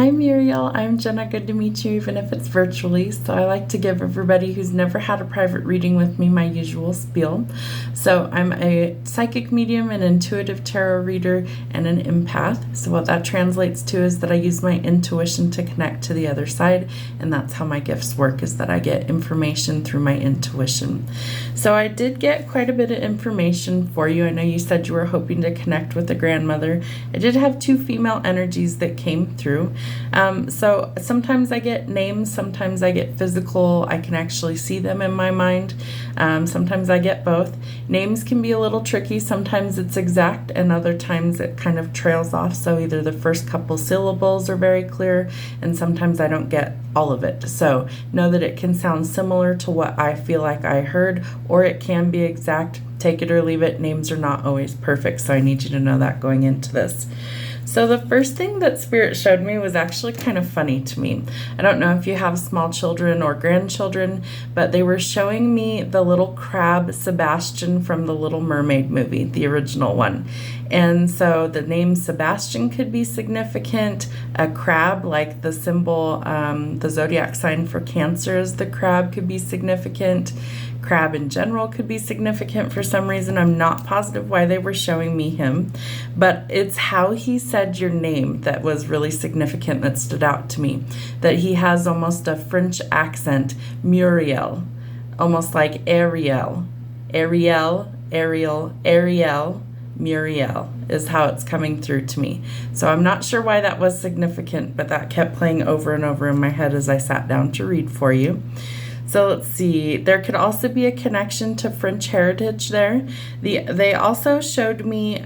Hi Muriel, I'm Jenna. Good to meet you, even if it's virtually. So I like to give everybody who's never had a private reading with me my usual spiel. So I'm a psychic medium, an intuitive tarot reader, and an empath. So what that translates to is that I use my intuition to connect to the other side, and that's how my gifts work, is that I get information through my intuition. So I did get quite a bit of information for you. I know you said you were hoping to connect with a grandmother. I did have two female energies that came through. So sometimes I get names, sometimes I get physical. I can actually see them in my mind. Sometimes I get both. Names can be a little tricky. Sometimes it's exact, and other times it kind of trails off. So either the first couple syllables are very clear, and sometimes I don't get all of it. So know that it can sound similar to what I feel like I heard, or it can be exact. Take it or leave it. Names are not always perfect, so I need you to know that going into this. So the first thing that Spirit showed me was actually kind of funny to me. I don't know if you have small children or grandchildren, but they were showing me the little crab Sebastian from the Little Mermaid movie, the original one. And so the name Sebastian could be significant. A crab, like the symbol, the zodiac sign for Cancer is the crab, could be significant. Crab in general could be significant for some reason. I'm not positive why they were showing me him, but it's how he said your name that was really significant, that stood out to me. That he has almost a French accent, Muriel, almost like Ariel. Ariel, Ariel, Ariel, Muriel is how it's coming through to me. So I'm not sure why that was significant, but that kept playing over and over in my head as I sat down to read for you. So let's see, there could also be a connection to French heritage there. They also showed me,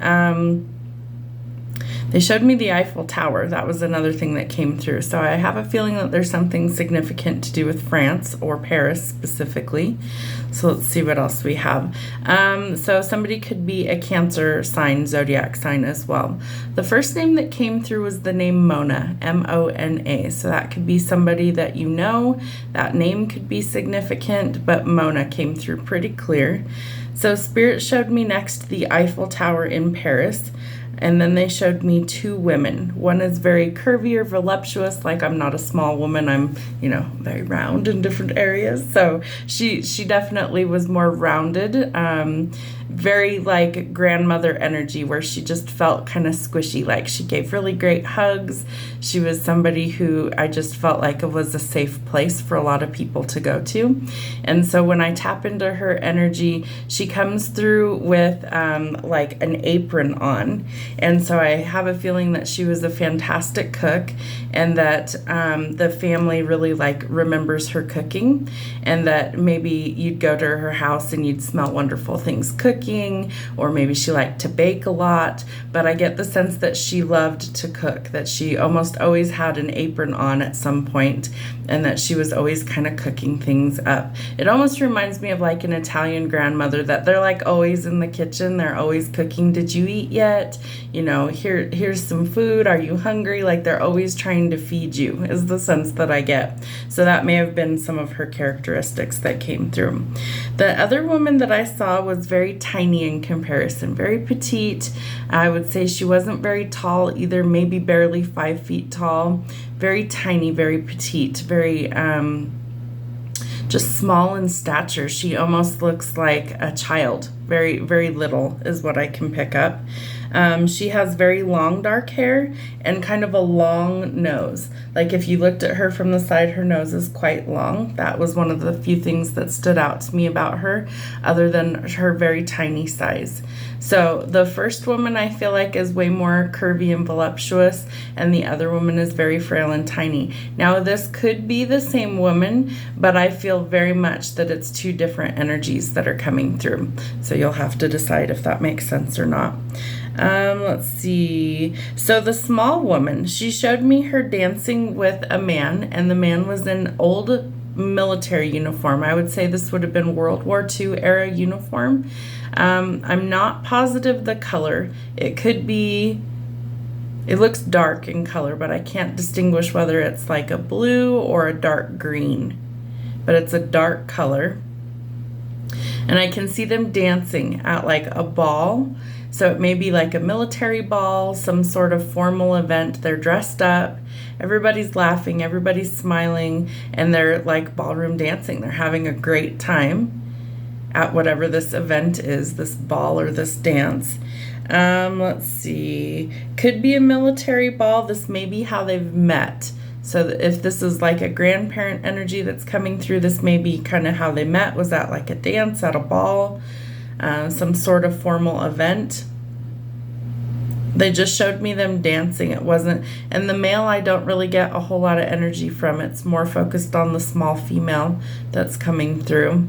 the Eiffel Tower. That was another thing that came through. So I have a feeling that there's something significant to do with France or Paris specifically. So let's see what else we have. So somebody could be a Cancer sign, zodiac sign as well. The first name that came through was the name Mona, M-O-N-A. So that could be somebody that you know. That name could be significant, but Mona came through pretty clear. So Spirit showed me next the Eiffel Tower in Paris. And then they showed me two women. One is very curvy or voluptuous, like I'm not a small woman. I'm, very round in different areas. So she definitely was more rounded, very like grandmother energy, where she just felt kind of squishy. Like she gave really great hugs. She was somebody who I just felt like it was a safe place for a lot of people to go to. And so when I tap into her energy, she comes through with like an apron on. And so I have a feeling that she was a fantastic cook, and that the family really remembers her cooking, and that maybe you'd go to her house and you'd smell wonderful things cooking, or maybe she liked to bake a lot. But I get the sense that she loved to cook, that she almost always had an apron on at some point, and that she was always kind of cooking things up. It almost reminds me of like an Italian grandmother, that they're like always in the kitchen, they're always cooking. Did you eat yet? Here's some food. Are you hungry? Like they're always trying to feed you, is the sense that I get. So that may have been some of her characteristics that came through. The other woman that I saw was very tiny in comparison, very petite. I would say she wasn't very tall either, maybe barely 5 feet tall. Very tiny, very petite, very just small in stature. She almost looks like a child. Very, very little is what I can pick up. She has very long dark hair and kind of a long nose. Like if you looked at her from the side, her nose is quite long. That was one of the few things that stood out to me about her, other than her very tiny size. So the first woman I feel like is way more curvy and voluptuous, and the other woman is very frail and tiny. Now this could be the same woman, but I feel very much that it's two different energies that are coming through. So you'll have to decide if that makes sense or not. Let's see. So the small woman, she showed me her dancing with a man, and the man was in old military uniform. I would say this would have been World War II era uniform. I'm not positive the color. It looks dark in color, but I can't distinguish whether it's like a blue or a dark green. But it's a dark color. And I can see them dancing at like a ball. So it may be like a military ball, some sort of formal event. They're dressed up everybody's laughing, everybody's smiling, and they're like ballroom dancing. They're having a great time at whatever this event is, this ball or this dance. Let's see. Could be a military ball. This may be how they've met. So if this is like a grandparent energy that's coming through, this may be kind of how they met. Was that like a dance, at a ball, some sort of formal event? They just showed me them dancing. It wasn't, and the male I don't really get a whole lot of energy from. It's more focused on the small female that's coming through.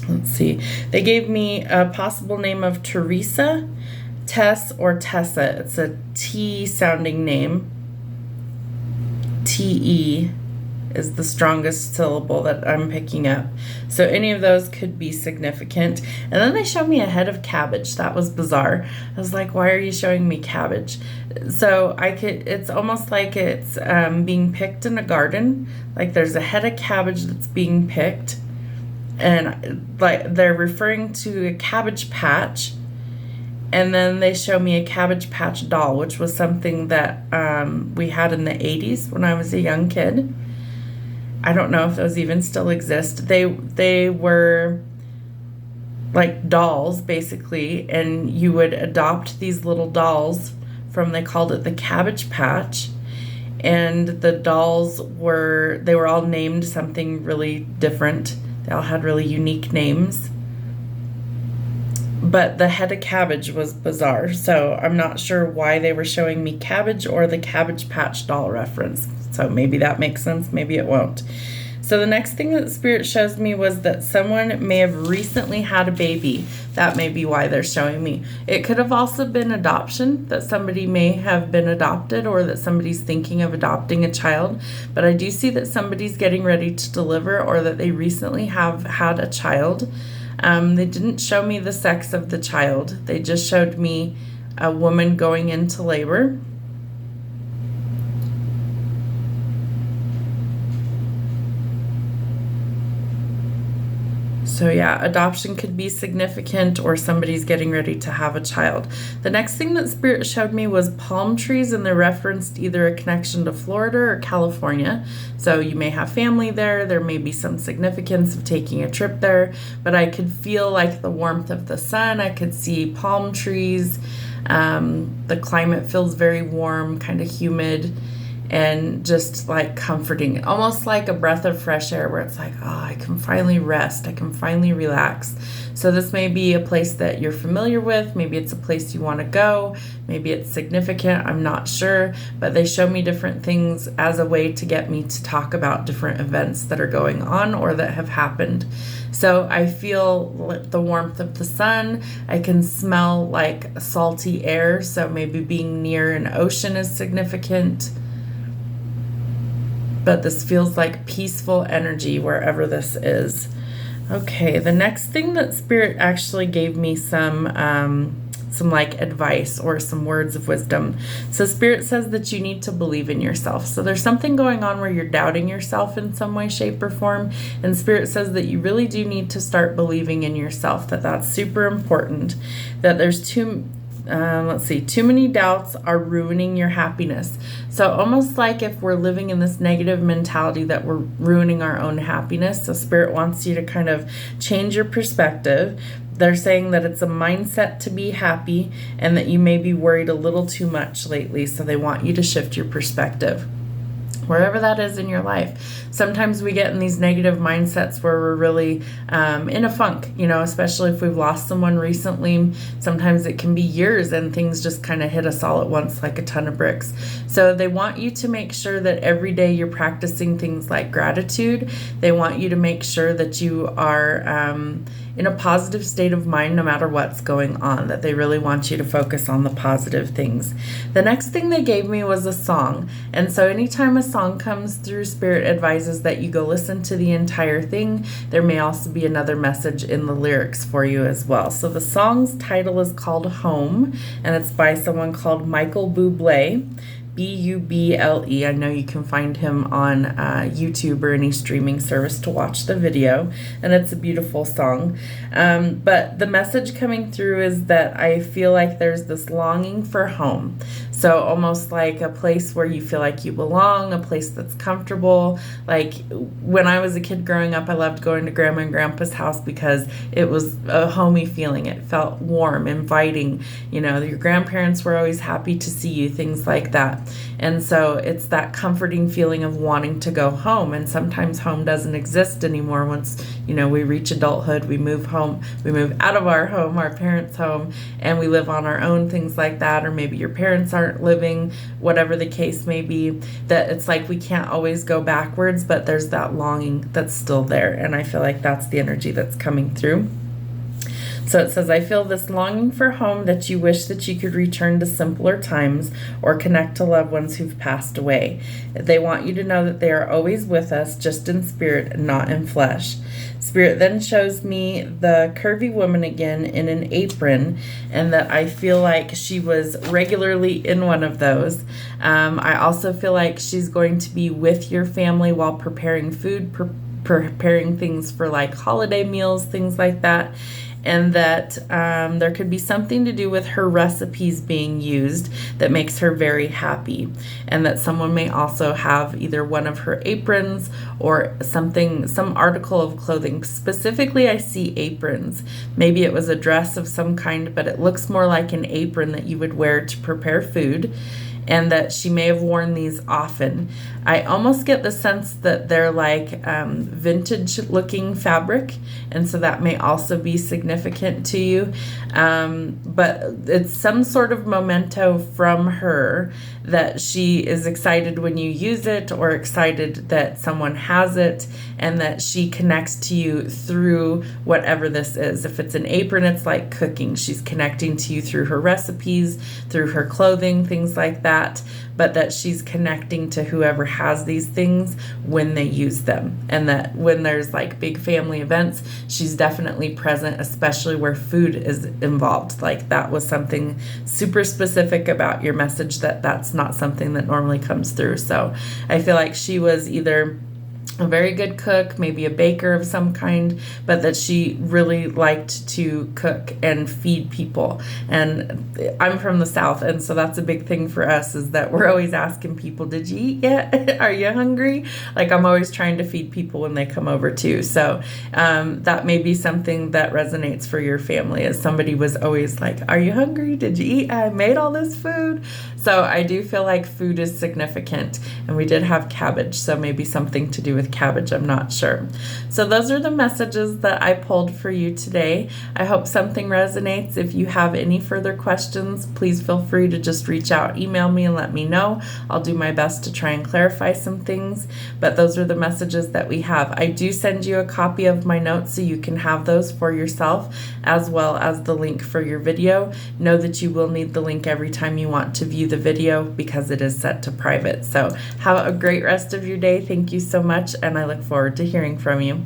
Let's see. They gave me a possible name of Teresa, Tess, or Tessa. It's a T sounding name. T-E is the strongest syllable that I'm picking up. So any of those could be significant. And then they showed me a head of cabbage. That was bizarre. I was like, why are you showing me cabbage? So it's almost like it's being picked in a garden. Like there's a head of cabbage that's being picked. And like they're referring to a cabbage patch. And then they show me a Cabbage Patch doll, which was something that we had in the 80s when I was a young kid. I don't know if those even still exist. They were like dolls, basically, and you would adopt these little dolls from, they called it the Cabbage Patch. And the dolls were all named something really different. They all had really unique names. But the head of cabbage was bizarre, so I'm not sure why they were showing me cabbage or the Cabbage Patch doll reference. So maybe that makes sense, maybe it won't. So the next thing that Spirit shows me was that someone may have recently had a baby. That may be why they're showing me. It could have also been adoption, that somebody may have been adopted or that somebody's thinking of adopting a child. But I do see that somebody's getting ready to deliver or that they recently have had a child. They didn't show me the sex of the child. They just showed me a woman going into labor. So yeah, adoption could be significant or somebody's getting ready to have a child. The next thing that Spirit showed me was palm trees, and they referenced either a connection to Florida or California. So you may have family there. There may be some significance of taking a trip there, but I could feel like the warmth of the sun. I could see palm trees. The climate feels very warm, kind of humid, and just like comforting, almost like a breath of fresh air where it's like, oh, I can finally rest, I can finally relax. So this may be a place that you're familiar with, maybe it's a place you want to go, maybe it's significant, I'm not sure, but they show me different things as a way to get me to talk about different events that are going on or that have happened. So I feel the warmth of the sun. I can smell like salty air, so maybe being near an ocean is significant. But this feels like peaceful energy wherever this is. Okay, the next thing that Spirit actually gave me some like advice or some words of wisdom. So Spirit says that you need to believe in yourself. So there's something going on where you're doubting yourself in some way, shape, or form. And Spirit says that you really do need to start believing in yourself, that's super important, that there's too many doubts are ruining your happiness. So almost like if we're living in this negative mentality that we're ruining our own happiness. So Spirit wants you to kind of change your perspective. They're saying that it's a mindset to be happy and that you may be worried a little too much lately. So they want you to shift your perspective, wherever that is in your life. Sometimes we get in these negative mindsets where we're really in a funk, especially if we've lost someone recently. Sometimes it can be years and things just kind of hit us all at once like a ton of bricks. So they want you to make sure that every day you're practicing things like gratitude. They want you to make sure that you are in a positive state of mind no matter what's going on, that they really want you to focus on the positive things. The next thing they gave me was a song. And so anytime a song comes through, Spirit advises that you go listen to the entire thing. There may also be another message in the lyrics for you as well. So the song's title is called Home, and it's by someone called Michael Bublé. Buble. I know you can find him on YouTube or any streaming service to watch the video, and it's a beautiful song. But the message coming through is that I feel like there's this longing for home. So almost like a place where you feel like you belong, a place that's comfortable. Like when I was a kid growing up, I loved going to Grandma and Grandpa's house because it was a homey feeling. It felt warm, inviting. Your grandparents were always happy to see you, things like that. And so it's that comforting feeling of wanting to go home. And sometimes home doesn't exist anymore once, we reach adulthood, we move home, we move out of our home, our parents' home, and we live on our own, things like that. Or maybe your parents aren't living, whatever the case may be, that it's like we can't always go backwards, but there's that longing that's still there. And I feel like that's the energy that's coming through. So it says, I feel this longing for home that you wish that you could return to simpler times or connect to loved ones who've passed away. They want you to know that they are always with us, just in spirit and not in flesh. Spirit then shows me the curvy woman again in an apron, and that I feel like she was regularly in one of those. I also feel like she's going to be with your family while preparing food, preparing things for like holiday meals, things like that. And that there could be something to do with her recipes being used that makes her very happy. And that someone may also have either one of her aprons or some article of clothing. Specifically, I see aprons. Maybe it was a dress of some kind, but it looks more like an apron that you would wear to prepare food. And that she may have worn these often. I almost get the sense that they're like vintage looking fabric, and so that may also be significant to you. But it's some sort of memento from her that she is excited when you use it, or excited that someone has it, and that she connects to you through whatever this is. If it's an apron, it's like cooking. She's connecting to you through her recipes, through her clothing, things like that, but that she's connecting to whoever has these things when they use them. And that when there's like big family events, she's definitely present, especially where food is involved. Like that was something super specific about your message, that's not something that normally comes through. So I feel like she was either a very good cook, maybe a baker of some kind, but that she really liked to cook and feed people. And I'm from the South, and so that's a big thing for us, is that we're always asking people, did you eat yet? Are you hungry? Like I'm always trying to feed people when they come over too. So that may be something that resonates for your family, as somebody was always like, are you hungry? Did you eat? I made all this food. So I do feel like food is significant, and we did have cabbage, so maybe something to do with cabbage, I'm not sure. So those are the messages that I pulled for you today. I hope something resonates. If you have any further questions, please feel free to just reach out, email me, and let me know. I'll do my best to try and clarify some things, but those are the messages that we have. I do send you a copy of my notes so you can have those for yourself, as well as the link for your video. Know that you will need the link every time you want to view the video, because it is set to private. So have a great rest of your day. Thank you so much, and I look forward to hearing from you.